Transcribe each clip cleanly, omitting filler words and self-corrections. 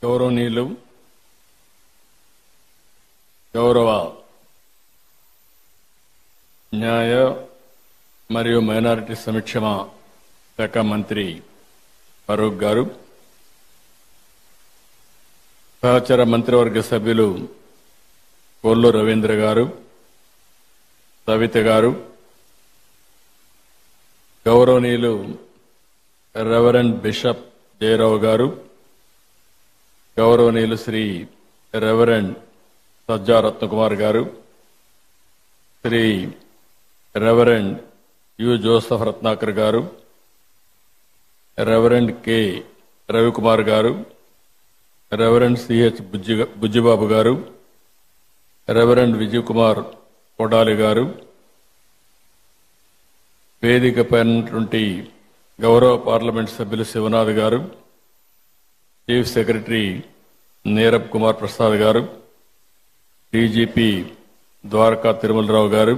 గౌరవనీయులు గౌరవ న్యాయ మరియు మైనారిటీ సంక్షేమ శాఖ మంత్రి ఫరూక్ గారు, సహచర మంత్రివర్గ సభ్యులు కొల్లు రవీంద్ర గారు, సవిత గారు, గౌరవనీయులు రెవరెండ్ బిషప్ జయరావు గారు, గౌరవనీయులు శ్రీ రెవరెండ్ సజ్జా రత్నకుమార్ గారు, Shri reverend U Joseph Ratnakar గారు, రెవరెండ్ కె రవికుమార్ గారు, రెవరెండ్ సిహెచ్ బుజ్జిబాబు గారు, రెవరెండ్ విజయ్ కుమార్ కొడాలి గారు, వేదికపైనటువంటి గౌరవ పార్లమెంట్ సభ్యులు శివనాథ్ గారు, చీఫ్ సెక్రటరీ నీరబ్ కుమార్ ప్రసాద్ గారు, డీజీపీ ద్వారకా తిరుమలరావు గారు,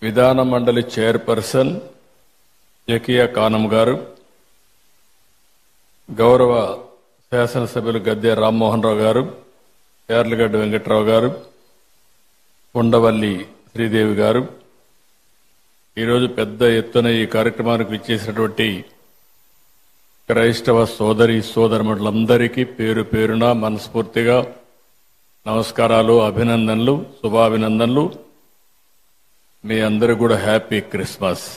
విధాన మండలి చైర్పర్సన్ జకియా కానం గారు, గౌరవ శాసనసభ్యులు గద్దె రామ్మోహన్ రావు గారు, యార్లగడ్డ వెంకట్రావు గారు, ఉండవల్లి శ్రీదేవి గారు, ఈరోజు పెద్ద ఎత్తున ఈ కార్యక్రమానికి విచ్చేసినటువంటి క్రైస్తవ సోదరి సోదరులందరికీ పేరు పేరున మనస్ఫూర్తిగా నమస్కారాలు, అభినందనలు, శుభాభినందనలు. మీ అందరూ కూడా హ్యాపీ క్రిస్మస్.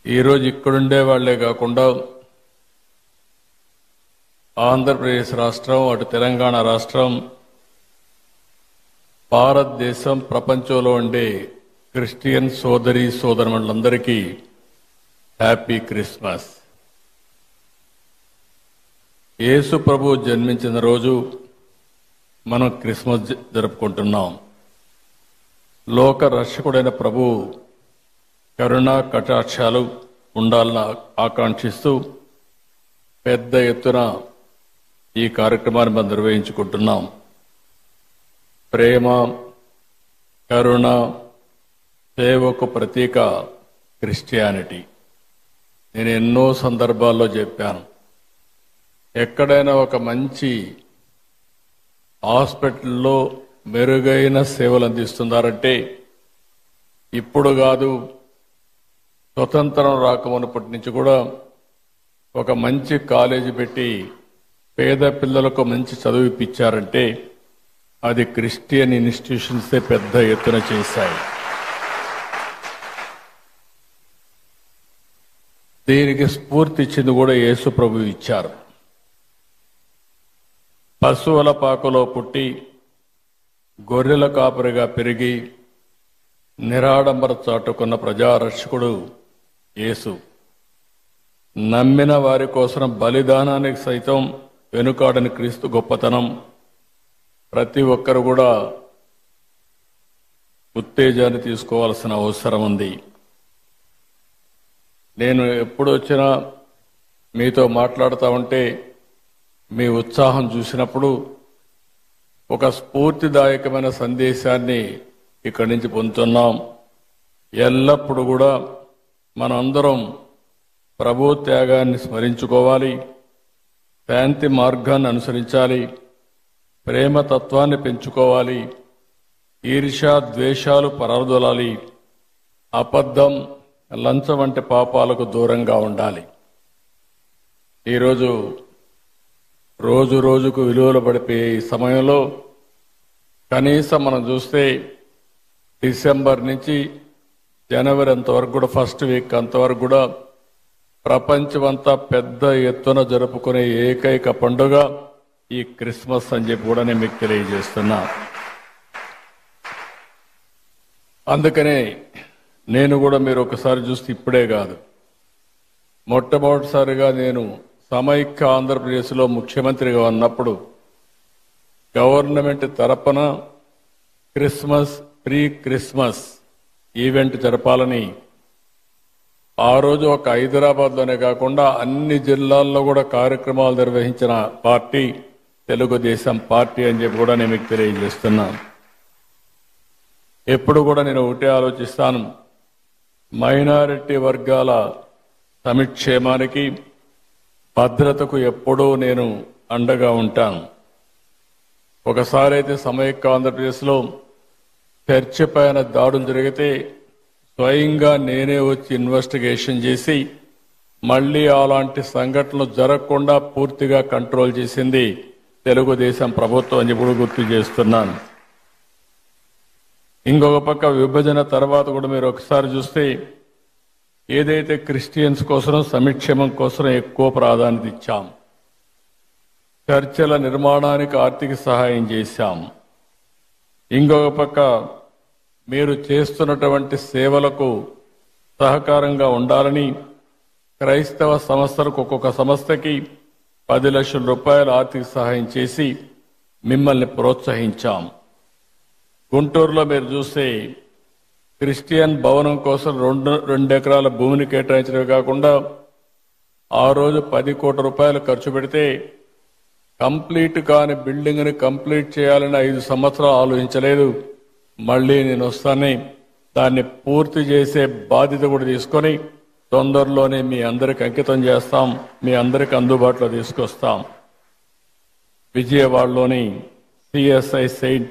ఈరోజు ఇక్కడుండే వాళ్లే కాకుండా ఆంధ్రప్రదేశ్ రాష్ట్రం, అటు తెలంగాణ రాష్ట్రం, భారతదేశం, ప్రపంచంలో ఉండే క్రిస్టియన్ సోదరి సోదరులందరికీ హ్యాపీ క్రిస్మస్. యేసు ప్రభు జన్మించిన రోజు మనం క్రిస్మస్ జరుపుకుంటున్నాం. లోక రక్షకుడైన ప్రభు కరుణా కటాక్షాలు ఉండాలని ఆకాంక్షిస్తూ పెద్ద ఎత్తున ఈ కార్యక్రమాన్ని మనం నిర్వహించుకుంటున్నాం. ప్రేమ, కరుణ, సేవకు ప్రతీక క్రిస్టియానిటీ. నేను ఎన్నో సందర్భాల్లో చెప్పాను, ఎక్కడైనా ఒక మంచి హాస్పిటల్లో మెరుగైన సేవలు అందిస్తున్నారంటే ఇప్పుడు కాదు, స్వతంత్రం రాకమునప్పటి నుంచి కూడా ఒక మంచి కాలేజీ పెట్టి పేద పిల్లలకు మంచి చదువు ఇప్పించారంటే అది క్రిస్టియన్ ఇన్స్టిట్యూషన్సే పెద్ద ఎత్తున చేశాయి. దీనికి స్ఫూర్తి ఇచ్చింది కూడా యేసు ప్రభు ఇచ్చారు. పశువుల పాకలో పుట్టి గొర్రెల కాపరిగా పెరిగి నిరాడంబర చాటుకున్న ప్రజారక్షకుడు యేసు. నమ్మిన వారి కోసం బలిదానానికి సైతం వెనుకాడని క్రీస్తు గొప్పతనం ప్రతి ఒక్కరు కూడా ఉత్తేజాన్ని తీసుకోవాల్సిన అవసరం ఉంది. నేను ఎప్పుడు వచ్చినా మీతో మాట్లాడుతూ ఉంటే మీ ఉత్సాహం చూసినప్పుడు ఒక స్ఫూర్తిదాయకమైన సందేశాన్ని ఇక్కడి నుంచి పొందుతున్నాం. ఎల్లప్పుడూ కూడా మనందరం ప్రభు త్యాగాన్ని స్మరించుకోవాలి, శాంతి మార్గాన్ని అనుసరించాలి, ప్రేమతత్వాన్ని పెంచుకోవాలి, ఈర్ష్య ద్వేషాలు పరారదొలాలి, అబద్ధం, లంచం వంటి పాపాలకు దూరంగా ఉండాలి. ఈరోజు రోజు రోజుకు విలువలు పడిపోయే ఈ సమయంలో కనీసం మనం చూస్తే డిసెంబర్ నుంచి జనవరి అంతవరకు కూడా, ఫస్ట్ వీక్ అంతవరకు కూడా ప్రపంచమంతా పెద్ద ఎత్తున జరుపుకునే ఏకైక పండుగ ఈ క్రిస్మస్ అని చెప్పి కూడా నేను మీకు తెలియజేస్తున్నా. అందుకనే నేను కూడా మీరు ఒకసారి చూస్తే ఇప్పుడే కాదు, మొట్టమొదటిసారిగా నేను సమైక్య ఆంధ్రప్రదేశ్లో ముఖ్యమంత్రిగా ఉన్నప్పుడు గవర్నమెంట్ తరపున ప్రీ క్రిస్మస్ ఈవెంట్ జరపాలని ఆ రోజు ఒక హైదరాబాద్లోనే కాకుండా అన్ని జిల్లాల్లో కూడా కార్యక్రమాలు నిర్వహించిన పార్టీ తెలుగుదేశం పార్టీ అని చెప్పి కూడా నేను మీకు తెలియజేస్తున్నాను. ఎప్పుడు కూడా నేను ఒకటే ఆలోచిస్తాను, మైనారిటీ వర్గాల సంక్షేమానికి భద్రతకు ఎప్పుడూ నేను అండగా ఉంటాను. ఒకసారి అయితే సమైక్య ఆంధ్రప్రదేశ్లో చర్చి పైన దాడులు జరిగితే స్వయంగా నేనే వచ్చి ఇన్వెస్టిగేషన్ చేసి మళ్లీ అలాంటి సంఘటనలు జరగకుండా పూర్తిగా కంట్రోల్ చేసింది తెలుగుదేశం ప్రభుత్వం అని ఇప్పుడు గుర్తు చేస్తున్నాను. ఇంకొక పక్క విభజన తర్వాత కూడా మీరు ఒకసారి చూస్తే ఏదైతే క్రిస్టియన్స్ కోసం సంక్షేమం కోసం ఎక్కువ ప్రాధాన్యత ఇచ్చాం, చర్చల నిర్మాణానికి ఆర్థిక సహాయం చేశాం. ఇంకొక పక్క మీరు చేస్తున్నటువంటి సేవలకు సహకారంగా ఉండాలని క్రైస్తవ సంస్థలకు ఒక్కొక్క సంస్థకి 10 లక్షల రూపాయల ఆర్థిక సహాయం చేసి మిమ్మల్ని ప్రోత్సహించాం. గుంటూరులో మీరు చూస్తే క్రిస్టియన్ భవనం కోసం 2 ఎకరాల భూమిని కేటాయించడమే కాకుండా ఆ రోజు 10 కోట్ల రూపాయలు ఖర్చు పెడితే కంప్లీట్ కాని బిల్డింగ్ని కంప్లీట్ చేయాలని 5 సంవత్సరాలు ఆలోచించలేదు. మళ్లీ నేను వస్తానే దాన్ని పూర్తి చేసే బాధ్యత కూడా తీసుకొని తొందరలోనే మీ అందరికి అంకితం చేస్తాం, మీ అందరికి అందుబాటులో తీసుకొస్తాం. విజయవాడలోని సిఎస్ఐ సెయింట్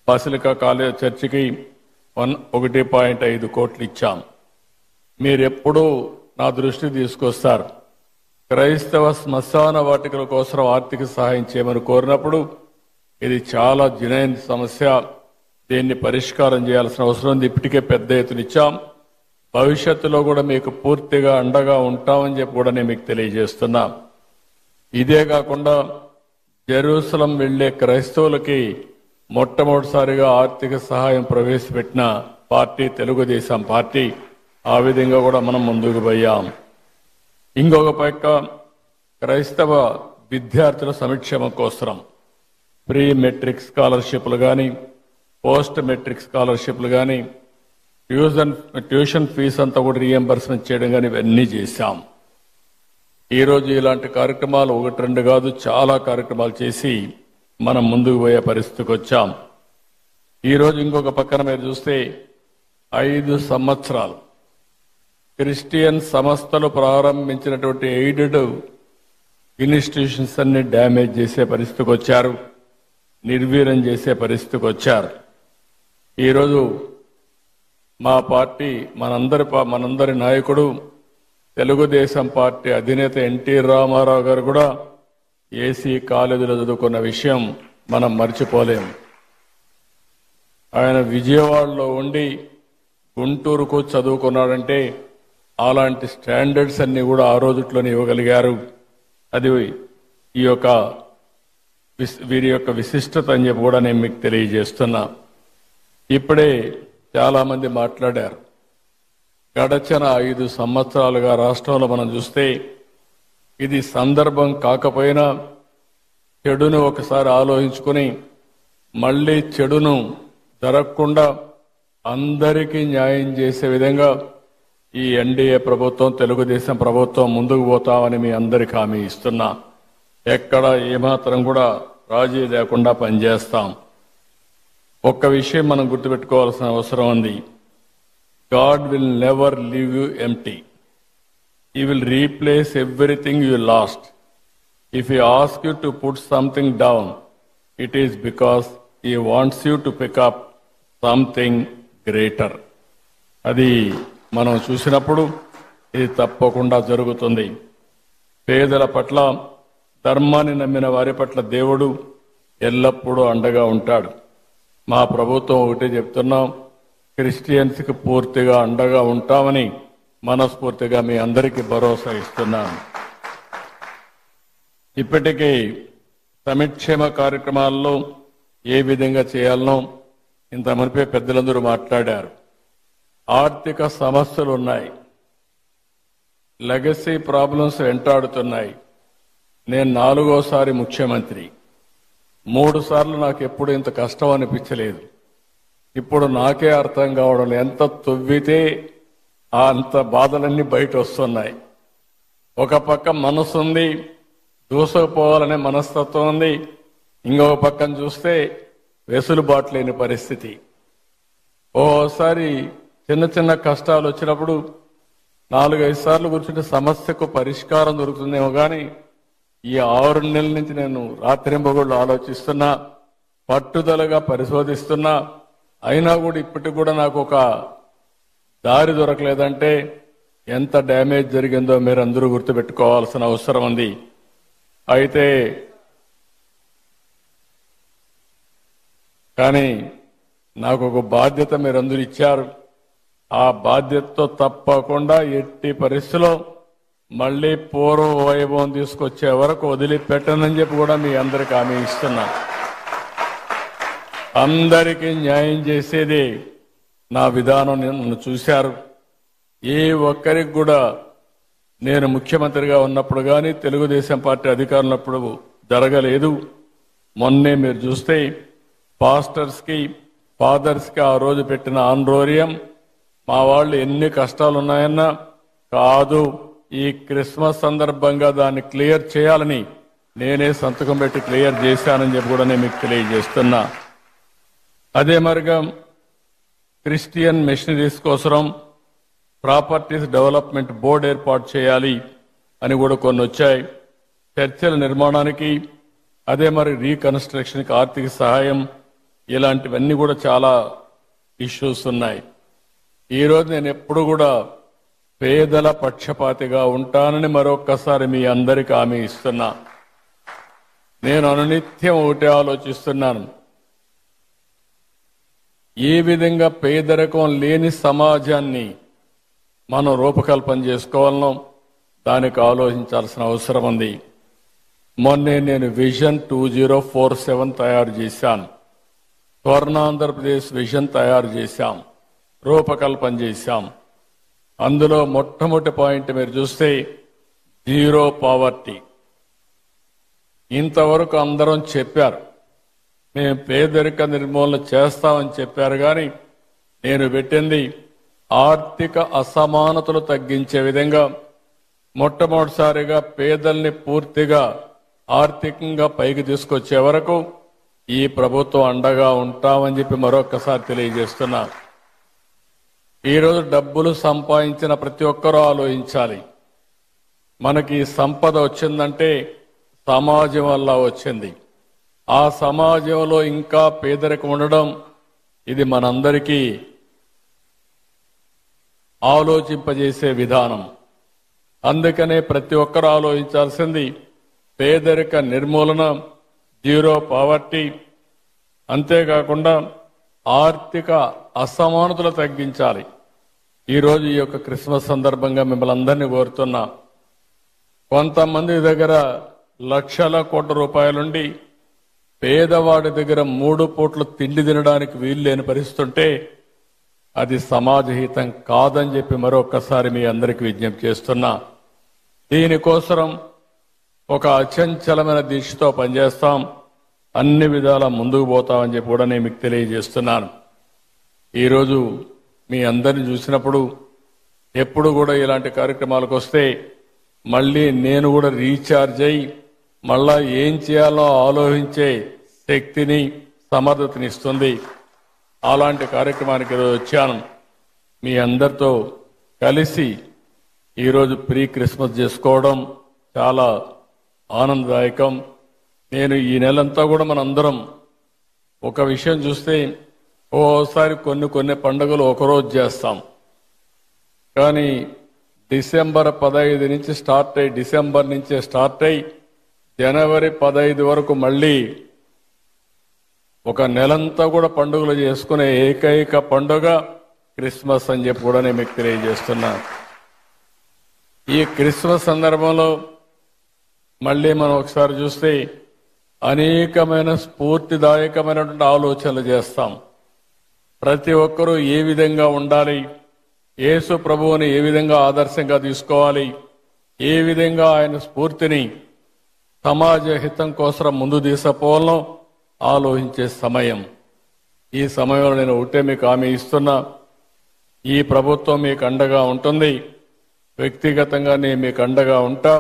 బాసిలికా కాలేజ్ చర్చికి 1.5 కోట్లు ఇచ్చాం. మీరెప్పుడూ నా దృష్టికి తీసుకొస్తారు. క్రైస్తవ శ్మశాన వాటికల కోసం ఆర్థిక సహాయం చేయమని కోరినప్పుడు ఇది చాలా జనైన సమస్య, దీన్ని పరిష్కారం చేయాల్సిన అవసరం ఉంది. ఇప్పటికే పెద్ద ఎత్తున ఇచ్చాం. భవిష్యత్తులో కూడా మీకు పూర్తిగా అండగా ఉంటామని చెప్పి కూడా నేను మీకు తెలియజేస్తున్నా. ఇదే కాకుండా జెరూసలం వెళ్లే క్రైస్తవులకి మొట్టమొదటిసారిగా ఆర్థిక సహాయం ప్రవేశపెట్టిన పార్టీ తెలుగుదేశం పార్టీ. ఆ విధంగా కూడా మనం ముందుకు పోయాం. ఇంకొక పక్క క్రైస్తవ విద్యార్థుల సంక్షేమం కోసం ప్రీ మెట్రిక్ స్కాలర్షిప్లు కానీ, పోస్ట్ మెట్రిక్ స్కాలర్షిప్లు కానీ, ట్యూషన్ ఫీజు అంతా కూడా రీఎంబర్స్మెంట్ చేయడం కానీ ఇవన్నీ చేశాం. ఈరోజు ఇలాంటి కార్యక్రమాలు 1-2 కాదు, చాలా కార్యక్రమాలు చేసి మనం ముందుకు పోయే పరిస్థితికి వచ్చాం. ఈరోజు ఇంకొక పక్కన మీరు చూస్తే 5 సంవత్సరాలు క్రిస్టియన్ సంస్థలు ప్రారంభించినటువంటి ఎయిడెడ్ ఇన్స్టిట్యూషన్స్ అన్ని డ్యామేజ్ చేసే పరిస్థితికి వచ్చారు, నిర్వీర్యం చేసే పరిస్థితికి వచ్చారు. ఈరోజు మా పార్టీ మనందరి నాయకుడు తెలుగుదేశం పార్టీ అధినేత ఎన్టీ రామారావు గారు కూడా ఏసీ కాలేజీలో చదువుకున్న విషయం మనం మర్చిపోలేం. ఆయన విజయవాడలో ఉండి గుంటూరుకు చదువుకున్నాడంటే అలాంటి స్టాండర్డ్స్ అన్ని కూడా ఆ రోజుట్లోనే ఇవ్వగలిగారు. అది వీరి యొక్క విశిష్టత అని చెప్పి కూడా నేను మీకు తెలియజేస్తున్నా. ఇప్పుడే చాలా మంది మాట్లాడారు. గడచిన 5 సంవత్సరాలుగా రాష్ట్రంలో మనం చూస్తే ఇది సందర్భం కాకపోయినా చెడును ఒకసారి ఆలోచించుకుని మళ్లీ చెడును జరగకుండా అందరికీ న్యాయం చేసే విధంగా ఈ ఎన్డీఏ ప్రభుత్వం, తెలుగుదేశం ప్రభుత్వం ముందుకు పోతామని మీ అందరికీ హామీ ఇస్తున్నా. ఎక్కడ ఏమాత్రం కూడా రాజీ లేకుండా పనిచేస్తాం. ఒక్క విషయం మనం గుర్తుపెట్టుకోవాల్సిన అవసరం ఉంది. God will never leave you empty. He will replace everything you lost. If he asks you to put something down, it is because he wants you to pick up something greater. అది మనం చూసినప్పుడు ఇది తప్పకుండా జరుగుతుంది. పేదల పట్ల, ధర్మాన్ని నమ్మిన వారి పట్ల దేవుడు ఎల్లప్పుడూ అండగా ఉంటాడు. మా ప్రభుత్వం ఒకటే చెప్తున్నాం, క్రిస్టియన్స్కి పూర్తిగా అండగా ఉంటామని మనస్ఫూర్తిగా మీ అందరికీ భరోసా ఇస్తున్నాను. ఇప్పటికీ సంక్షేమ కార్యక్రమాల్లో ఏ విధంగా చేయాలనో ఇంత మునిపే పెద్దలందరూ మాట్లాడారు. ఆర్థిక సమస్యలు ఉన్నాయి, లెగసీ ప్రాబ్లమ్స్ వెంటాడుతున్నాయి. నేను 4వసారి ముఖ్యమంత్రి. 3 సార్లు నాకు ఎప్పుడు ఇంత కష్టం అనిపించలేదు. ఇప్పుడు నాకే అర్థం కావడం, ఎంత తవ్వితే అంత బాధలన్నీ బయట వస్తున్నాయి. ఒక పక్క మనసు ఉంది, దూసుకుపోవాలనే మనస్తత్వం ఉంది. ఇంకొక పక్కన చూస్తే వెసులుబాటు లేని పరిస్థితి. ఓసారి చిన్న చిన్న కష్టాలు వచ్చినప్పుడు 4-5 సార్లు కూర్చుంటే సమస్యకు పరిష్కారం దొరుకుతుందేమో కానీ ఈ 6 నెలల నుంచి నేను రాత్రింబగళ్ళు ఆలోచిస్తున్నా, పట్టుదలగా పరిశోధిస్తున్నా, అయినా కూడా ఇప్పటికి కూడా నాకు ఒక దారి దొరకలేదంటే ఎంత డ్యామేజ్ జరిగిందో మీరు అందరూ గుర్తుపెట్టుకోవాల్సిన అవసరం ఉంది. అయితే కానీ నాకు ఒక బాధ్యత మీరందరూ ఇచ్చారు. ఆ బాధ్యతతో తప్పకుండా ఎట్టి పరిస్థితిలో మళ్ళీ పూర్వ వైభవం తీసుకొచ్చే వరకు వదిలిపెట్టనని చెప్పి కూడా మీ అందరికి హామీ ఇస్తున్నా. అందరికీ న్యాయం చేసేది నా విధానం. నన్ను చూశారు. ఏ ఒక్కరికి కూడా నేను ముఖ్యమంత్రిగా ఉన్నప్పుడు కానీ తెలుగుదేశం పార్టీ అధికారంలో ఉన్నప్పుడు జరగలేదు. మొన్నే మీరు చూస్తే పాస్టర్స్కి ఫాదర్స్కి ఆ రోజు పెట్టిన ఆందోళన మా వాళ్ళు ఎన్ని కష్టాలు ఉన్నాయన్నా కాదు, ఈ క్రిస్మస్ సందర్భంగా దాన్ని క్లియర్ చేయాలని నేనే సంతకం పెట్టి క్లియర్ చేశానని చెప్పి కూడా నేను మీకు తెలియజేస్తున్నా. అదే మరిగా క్రిస్టియన్ మిషనరీస్ కోసం ప్రాపర్టీస్ డెవలప్మెంట్ బోర్డు ఏర్పాటు చేయాలి అని కూడా కొన్ని వచ్చాయి. చర్చల నిర్మాణానికి, అదే మరి రీకన్స్ట్రక్షన్కి ఆర్థిక సహాయం, ఇలాంటివన్నీ కూడా చాలా ఇష్యూస్ ఉన్నాయి. ఈరోజు నేను ఎప్పుడు కూడా పేదల పక్షపాతిగా ఉంటానని మరొక్కసారి మీ అందరికీ హామీ ఇస్తున్నా. నేను అనునిత్యం ఒకటే ఆలోచిస్తున్నాను, ఏ విధంగా పేదరికం లేని సమాజాన్ని మనం రూపకల్పన చేసుకోవాలనో దానికి ఆలోచించాల్సిన అవసరం ఉంది. మొన్నే నేను విజన్ 2047 తయారు చేశాను. స్వర్ణాంధ్రప్రదేశ్ విజన్ తయారు చేశాం, రూపకల్పన చేశాం. అందులో మొట్టమొదటి పాయింట్ మీరు చూస్తే జీరో పావర్టీ. ఇంతవరకు అందరం చెప్పారు మేము పేదరిక నిర్మూలన చేస్తామని చెప్పారు, కానీ నేను పెట్టింది ఆర్థిక అసమానతలు తగ్గించే విధంగా మొట్టమొదటిసారిగా పేదల్ని పూర్తిగా ఆర్థికంగా పైకి తీసుకొచ్చే వరకు ఈ ప్రభుత్వం అండగా ఉంటామని చెప్పి మరొకసారి తెలియజేస్తున్నా. ఈరోజు డబ్బులు సంపాదించిన ప్రతి ఒక్కరూ ఆలోచించాలి, మనకి సంపద వచ్చిందంటే సమాజం వల్ల వచ్చింది. ఆ సమాజంలో ఇంకా పేదరికం ఉండడం ఇది మనందరికీ ఆలోచింపజేసే విధానం. అందుకనే ప్రతి ఒక్కరూ ఆలోచించాల్సింది పేదరిక నిర్మూలన, జీరో పావర్టీ, అంతేకాకుండా ఆర్థిక అసమానతలు తగ్గించాలి. ఈరోజు ఈ యొక్క క్రిస్మస్ సందర్భంగా మిమ్మల్ని అందరినీ కోరుతున్నా, కొంతమంది దగ్గర లక్షల కోట్ల రూపాయలుండి పేదవాడి దగ్గర 3 పూట్ల తిండి తినడానికి వీలు లేని పరిస్థితుంటే అది సమాజహితం కాదని చెప్పి మరొకసారి మీ అందరికీ విజ్ఞప్తి చేస్తున్నా. దీనికోసం ఒక అచంచలమైన దీక్షతో పనిచేస్తాం, అన్ని విధాలా ముందుకు పోతామని చెప్పి కూడా నేను మీకు తెలియజేస్తున్నాను. ఈరోజు మీ అందరిని చూసినప్పుడు ఎప్పుడు కూడా ఇలాంటి కార్యక్రమాలకు వస్తే మళ్ళీ నేను కూడా రీఛార్జ్ అయ్యి మళ్ళా ఏం చేయాలో ఆలోచించే శక్తిని, సమర్థతని ఇస్తుంది. అలాంటి కార్యక్రమానికి ఈరోజు వచ్చాను. మీ అందరితో కలిసి ఈరోజు ప్రీ క్రిస్మస్ చేసుకోవడం చాలా ఆనందదాయకం. నేను ఈ నెలంతా కూడా మనందరం ఒక విషయం చూస్తే ఓసారి కొన్ని పండుగలు ఒకరోజు చేస్తాం, కానీ డిసెంబర్ 15 నుంచి స్టార్ట్ అయ్యి, డిసెంబర్ నుంచే స్టార్ట్ అయ్యి జనవరి 15 వరకు మళ్ళీ ఒక నెలంతా కూడా పండుగలు చేసుకునే ఏకైక పండుగ క్రిస్మస్ అని చెప్పి కూడా నేను మీకు తెలియజేస్తున్నా. ఈ క్రిస్మస్ సందర్భంలో మళ్ళీ మనం ఒకసారి చూస్తే అనేకమైన స్ఫూర్తిదాయకమైనటువంటి ఆలోచనలు చేస్తాం. ప్రతి ఒక్కరూ ఏ విధంగా ఉండాలి, యేసు ప్రభువుని ఏ విధంగా ఆదర్శంగా తీసుకోవాలి, ఏ విధంగా ఆయన స్ఫూర్తిని సమాజ హితం కోసం ముందు తీసుకుపోవాలో ఆలోచించే సమయం. ఈ సమయంలో నేను ఒకటే మీకు హామీ ఇస్తున్నా, ఈ ప్రభుత్వం మీకు అండగా ఉంటుంది. వ్యక్తిగతంగా నేను మీకు అండగా ఉంటా.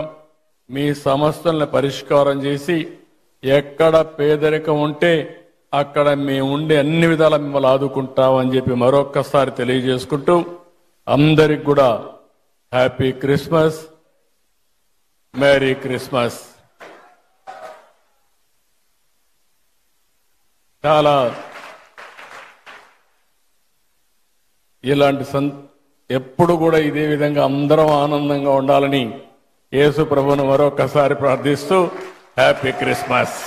మీ సమస్యలను పరిష్కారం చేసి ఎక్కడ పేదరికం ఉంటే అక్కడ మేము ఉండి అన్ని విధాలా మిమ్మల్ని ఆదుకుంటామని చెప్పి మరొక్కసారి తెలియజేసుకుంటూ అందరికి కూడా హ్యాపీ క్రిస్మస్, మేరీ క్రిస్మస్. చాలా ఇలాంటి ఎప్పుడు కూడా ఇదే విధంగా అందరం ఆనందంగా ఉండాలని యేసు ప్రభువును మరొకసారి ప్రార్థిస్తూ హ్యాపీ క్రిస్మస్.